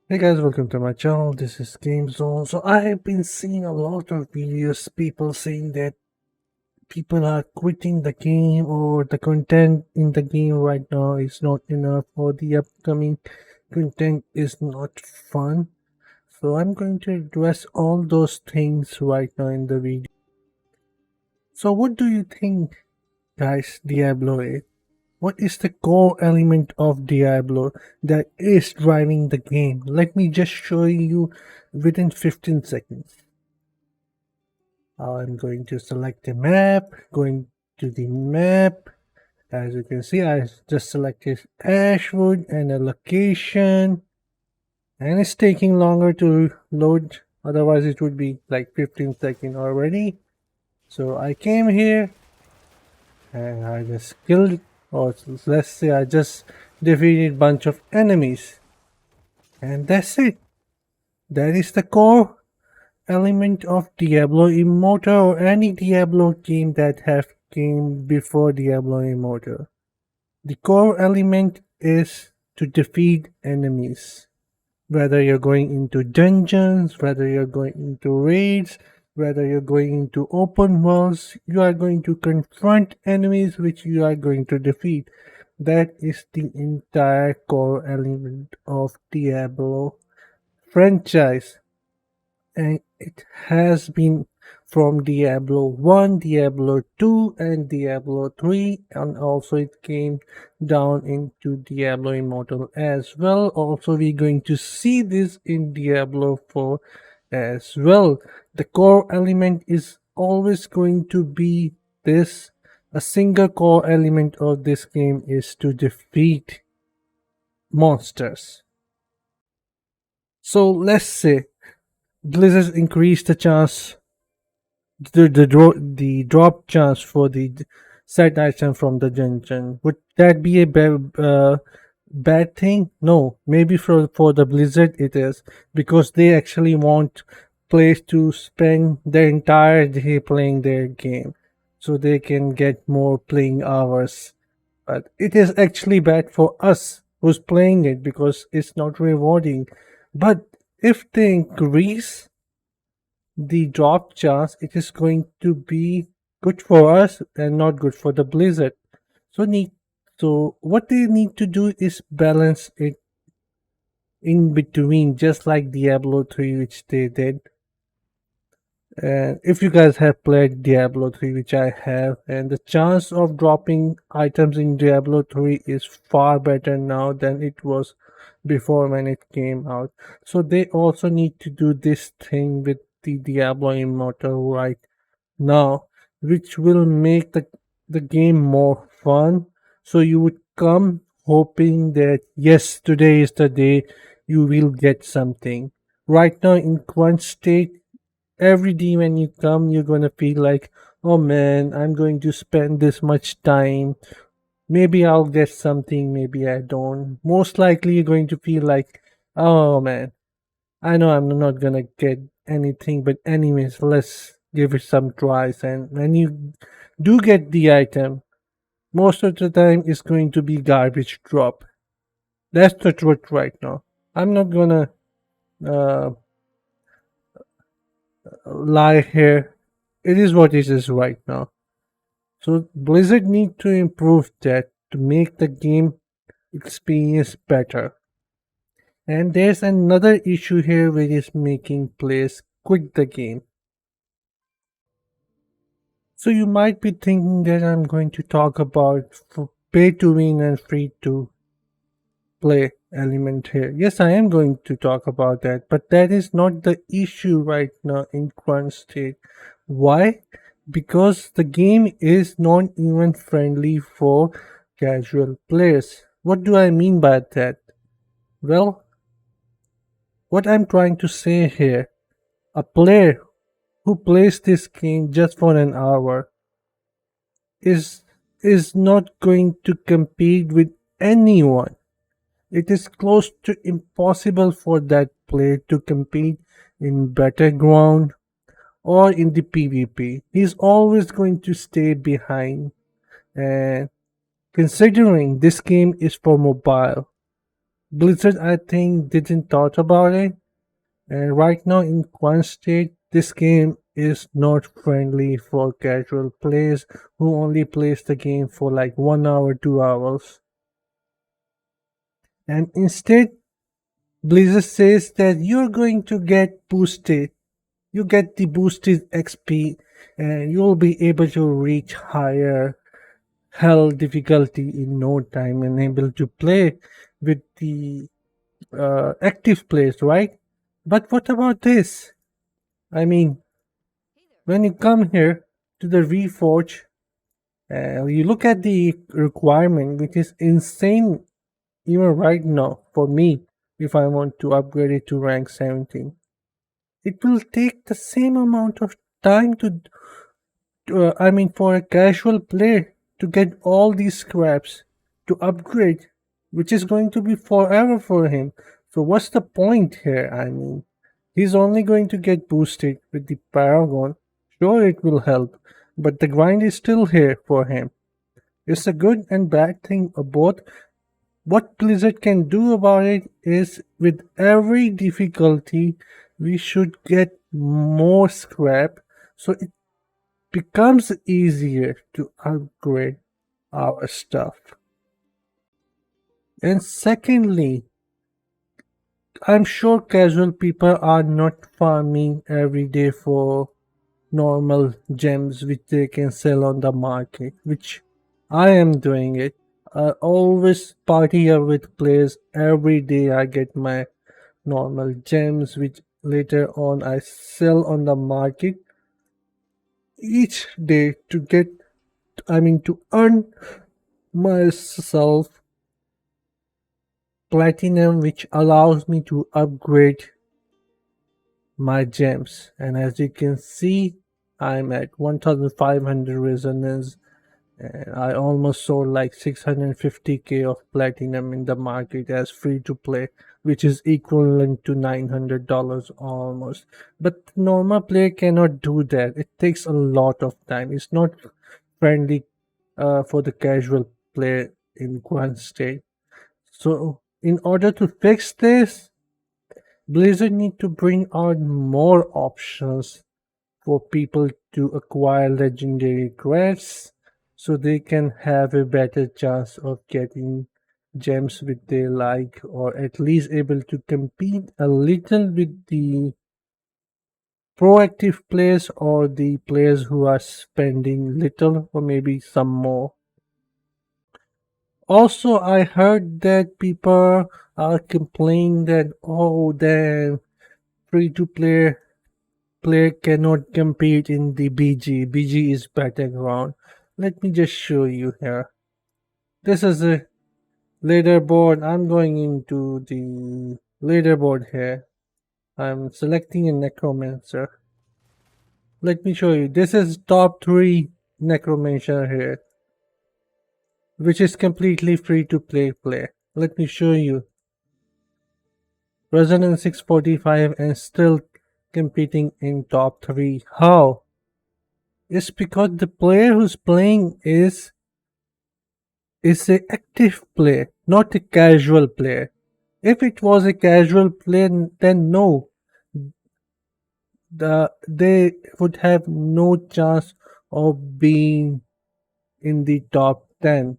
Hey guys, welcome to my channel. This is GameZone. So I have been seeing a lot of videos, people saying that people are quitting the game or the content in the game right now is not enough or the upcoming content is not fun. So I'm going to address all those things right now in the video. So what do you think, guys, Diablo is? What is the core element of Diablo that is driving the game? Let me just show you within 15 seconds. I'm going to select the map, going to the map. As you can see, I just selected Ashwood and a location, and it's taking longer to load. Otherwise, it would be like 15 seconds already. So I came here and I just killed, or let's say I just defeated bunch of enemies, and that's it. That is the core element of Diablo Immortal or any Diablo game that have came before Diablo Immortal. The core element is to defeat enemies. Whether you're going into dungeons, whether you're going into raids, whether you're going into open worlds, you are going to confront enemies which you are going to defeat. That is the entire core element of Diablo franchise, and it has been from Diablo 1, Diablo 2, and Diablo 3, and also it came down into Diablo Immortal as well. Also, we're going to see this in Diablo 4 as well. The core element is always going to be this. A single core element of this game is to defeat monsters. So let's say Blizzard increased the chance, the drop chance for the set item from the dungeon. Would that be a bad thing? No, maybe for the Blizzard it is, because they actually want players to spend their entire day playing their game, so they can get more playing hours. But it is actually bad for us who's playing it because it's not rewarding. But if they increase the drop chance, it is going to be good for us and not good for the Blizzard. So what they need to do is balance it in between, just like Diablo 3, which they did. And if you guys have played Diablo 3, which I have, and the chance of dropping items in Diablo 3 is far better now than it was before when it came out. So they also need to do this thing with the Diablo Immortal right now, which will make the game more fun. So you would come hoping that yes, today is the day you will get something. Right now in current state, every day when you come, you're gonna feel like, oh man, I'm going to spend this much time. Maybe I'll get something, maybe I don't. Most likely, you're going to feel like, oh man, I know I'm not gonna get anything, but anyways, let's give it some tries. And when you do get the item, most of the time it's going to be garbage drop. That's the truth right now. I'm not gonna uh, lie here. It is what it is right now. So Blizzard need to improve that to make the game experience better. And there's another issue here which is making players quit the game. So you might be thinking that I'm going to talk about pay to win and free to play element here. Yes, I am going to talk about that, but that is not the issue right now in current state. Why? Because the game is not even friendly for casual players. What do I mean by that? Well, what I'm trying to say here, a player who plays this game just for an hour is is not going to compete with anyone. It is close to impossible for that player to compete in battleground or in the PvP. He's always going to stay behind. And considering this game is for mobile, Blizzard, I think, didn't thought about it. And right now in current state, this game is not friendly for casual players who only plays the game for like 1 hour, 2 hours. And instead, Blizzard says that you're going to get boosted. You get the boosted XP and you'll be able to reach higher hell difficulty in no time and able to play with the active players, right? But what about this? I mean, when you come here to the Reforge, you look at the requirement, which is insane even right now for me. If I want to upgrade it to rank 17, it will take the same amount of time I mean, for a casual player to get all these scraps to upgrade, which is going to be forever for him. So what's the point here? I mean, he's only going to get boosted with the Paragon. Sure, it will help, but the grind is still here for him. It's a good and bad thing of both. What Blizzard can do about it is with every difficulty, we should get more scrap so it becomes easier to upgrade our stuff. And secondly, I'm sure casual people are not farming every day for normal gems which they can sell on the market, which I am doing it. I always party up with players every day. I get my normal gems which later on I sell on the market each day to get, I mean, to earn myself platinum, which allows me to upgrade my gems. And as you can see, I'm at 1500 resonance and I almost sold like 650k of platinum in the market as free to play, which is equivalent to $900 almost. But normal player cannot do that. It takes a lot of time. It's not friendly for the casual player in one state. So in order to fix this, Blizzard need to bring out more options for people to acquire legendary quests so they can have a better chance of getting gems with they like, or at least able to compete a little with the proactive players or the players who are spending little or maybe some more. Also, I heard that people are complaining that, oh, the free to play player cannot compete in the BG. BG is battleground. Let me just show you here. This is a leaderboard. I'm going into the leaderboard here. I'm selecting a necromancer. Let me show you. This is top 3 necromancer here, which is completely free to play. Let me show you. Resonance 645 and still competing in top 3. How? It's because the player who's playing is a active player, not a casual player. If it was a casual player, then no, they would have no chance of being in the top 10.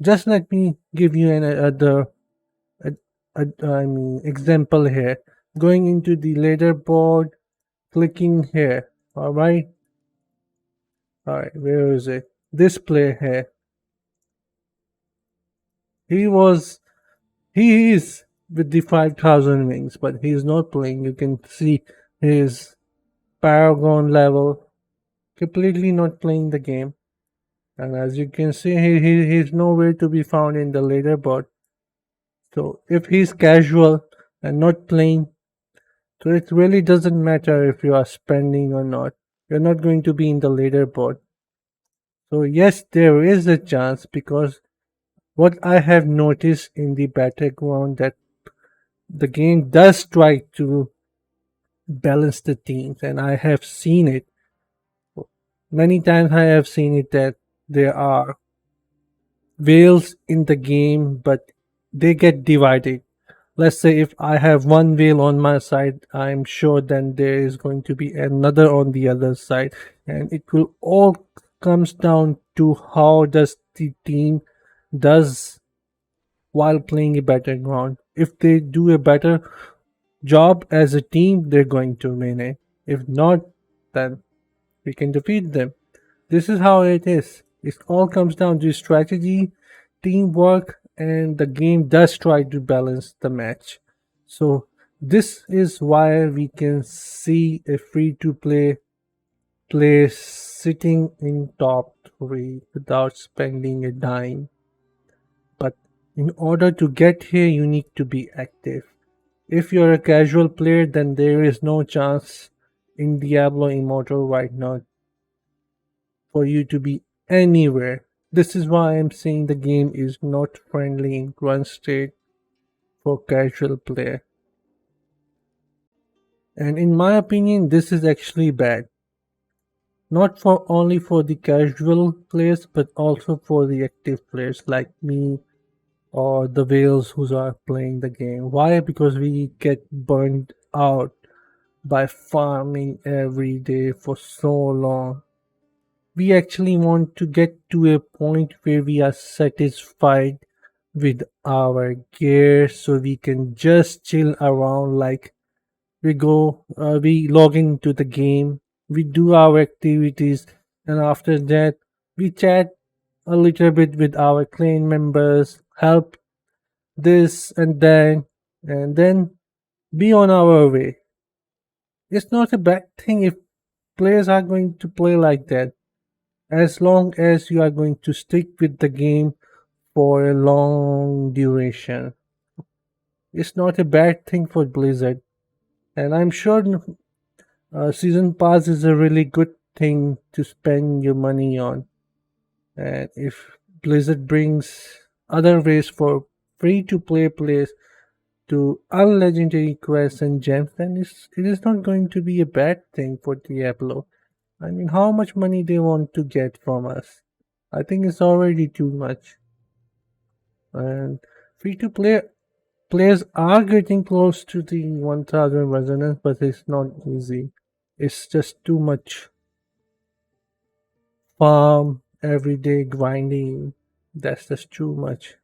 Just let me give you another I mean example here. Going into the leaderboard, clicking here. Alright, where is it? This player here. He was He is with the 5000 wings, but he is not playing. You can see his Paragon level, completely not playing the game. And as you can see, he's nowhere to be found in the leaderboard. So if he's casual and not playing, so it really doesn't matter if you are spending or not. You're not going to be in the leaderboard. So yes, there is a chance because what I have noticed in the battleground that the game does try to balance the teams, and I have seen it many times. I have seen it that there are whales in the game, but they get divided. Let's say if I have one whale on my side, I'm sure then there is going to be another on the other side, and it will all comes down to how does the team does while playing a battleground. If they do a better job as a team, they're going to win it. If not, then we can defeat them. This is how it is. It all comes down to strategy, teamwork, and the game does try to balance the match. So, this is why we can see a free to play sitting in top 3 without spending a dime. But in order to get here, you need to be active. If you're a casual player, then there is no chance in Diablo Immortal right now for you to be anywhere. This is why I'm saying the game is not friendly in current state for casual player. And in my opinion, this is actually bad. Not for only for the casual players, but also for the active players like me or the whales who are playing the game. Why? Because we get burned out by farming every day for so long. We actually want to get to a point where we are satisfied with our gear so we can just chill around, like we log into the game, we do our activities, and after that we chat a little bit with our clan members, help this and then be on our way. It's not a bad thing if players are going to play like that, as long as you are going to stick with the game for a long duration. It's not a bad thing for Blizzard, and I'm sure season pass is a really good thing to spend your money on. And if Blizzard brings other ways for free to play players to unlegendary quests and gems, then it is not going to be a bad thing for Diablo. I mean, how much money they want to get from us? I think it's already too much. And free to play players are getting close to the 1000 resonance, but it's not easy. It's just too much farm, everyday grinding. That's just too much.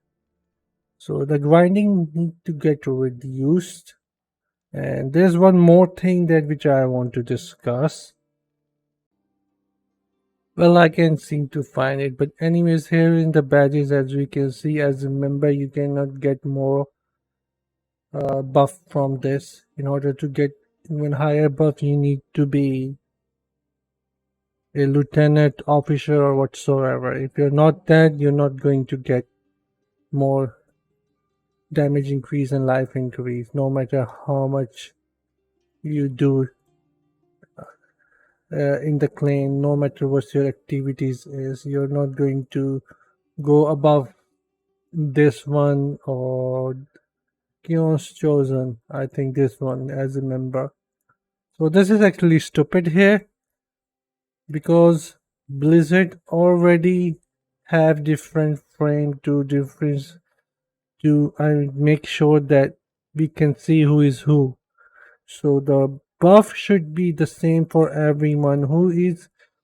So the grinding need to get reduced. And there's one more thing that which I want to discuss. Well, I can't seem to find it, but anyways, here in the badges, as we can see, as a member, you cannot get more buff from this. In order to get even higher buff, you need to be a lieutenant officer or whatsoever. If you're not that, you're not going to get more damage increase and life increase, no matter how much you do in the clan, no matter what your activities is, you're not going to go above this one or Kion's chosen. I think this one as a member. So this is actually stupid here because Blizzard already have different frame to difference to make sure that we can see who is who. So the buff should be the same for everyone.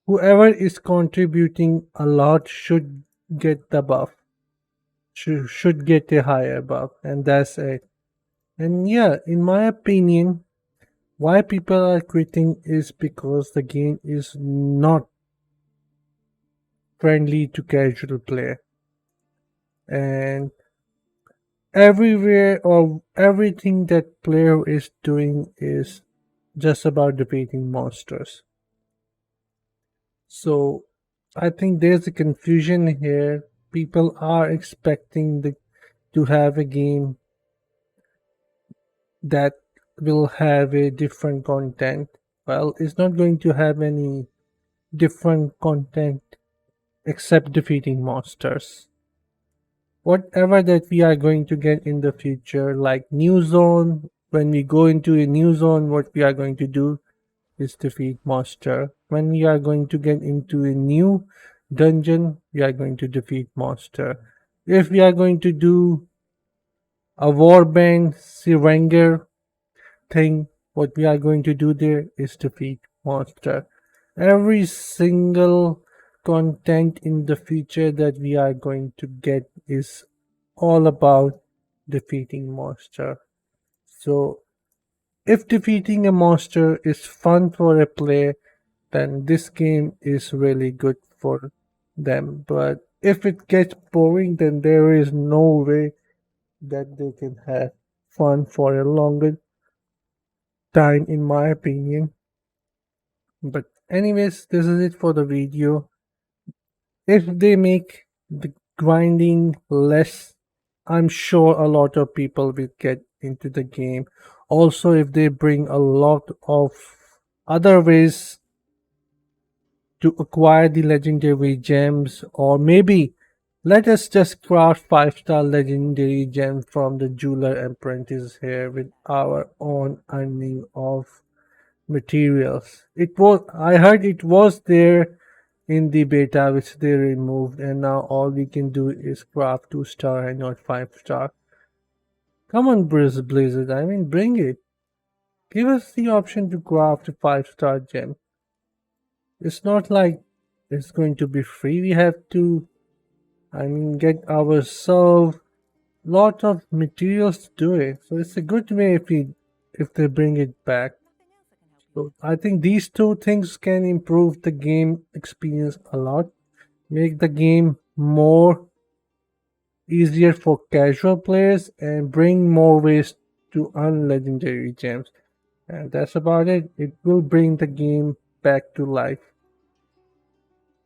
Whoever is contributing a lot should get the buff. Should get a higher buff, and that's it. And yeah, in my opinion, why people are quitting is because the game is not friendly to casual player. And everywhere or everything that player is doing is just about defeating monsters. So I think there's a confusion here. People are expecting to have a game that will have a different content. Well, it's not going to have any different content except defeating monsters. Whatever that we are going to get in the future, like new zone, when we go into a new zone, what we are going to do is defeat monster. When we are going to get into a new dungeon, we are going to defeat monster. If we are going to do a warband Sirenger thing. What we are going to do there is defeat monster. Every single content in the future that we are going to get is all about defeating monster. So if defeating a monster is fun for a player, then this game is really good for them. But if it gets boring, then there is no way that they can have fun for a longer time, in my opinion. But anyways, this is it for the video. If they make the grinding less, I'm sure a lot of people will get into the game. Also, if they bring a lot of other ways to acquire the legendary gems, or maybe let us just craft 5-star legendary gems from the jeweler apprentice here with our own earning of materials. It was, I heard it was there in the beta which they removed, and now all we can do is craft 2-star and not 5-star. Come on, Blizzard, I mean, bring it. Give us the option to craft a 5-star gem. It's not like it's going to be free. We have to, I mean, get ourselves lot of materials to do it. So it's a good way if they bring it back. So I think these two things can improve the game experience a lot, make the game more easier for casual players, and bring more ways to earn legendary gems. And that's about it. It will bring the game back to life.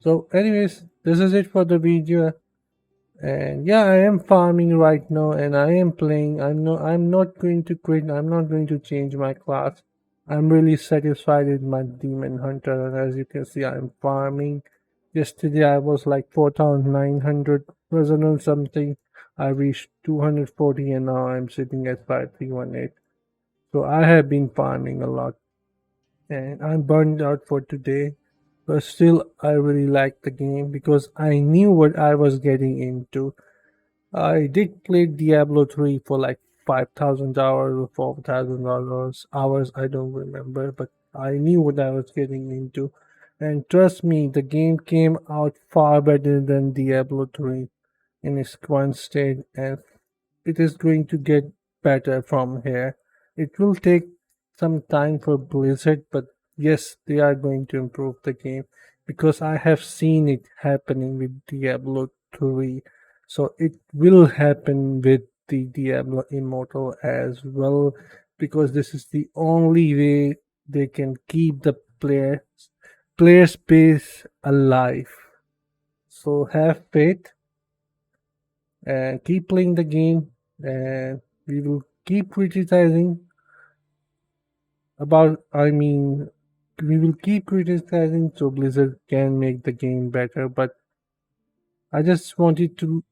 So anyways, this is it for the video. And yeah, I am farming right now and I am playing. I'm not going to quit. I'm not going to change my class. I'm really satisfied with my demon hunter, and as you can see I'm farming. Yesterday I was like 4,900 resonance something. I reached 240 and now I'm sitting at 5318. So I have been farming a lot and I'm burned out for today. But still I really like the game because I knew what I was getting into. I did play Diablo 3 for like 5,000 hours or 4,000 hours, I don't remember, but I knew what I was getting into. And trust me, the game came out far better than Diablo 3 in its current state, and it is going to get better from here. It will take some time for Blizzard, but yes, they are going to improve the game because I have seen it happening with Diablo 3. So it will happen with the Diablo Immortal as well because this is the only way they can keep the player space alive. So have faith and keep playing the game, and we will keep criticizing about I mean we will keep criticizing so Blizzard can make the game better, but I just wanted to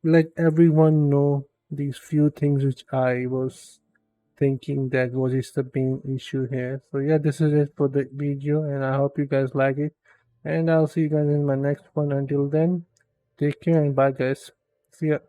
let everyone know these few things which I was thinking that what is the main issue here. So yeah, this is it for the video and I hope you guys like it, and I'll see you guys in my next one. Until then, take care and bye guys. See ya.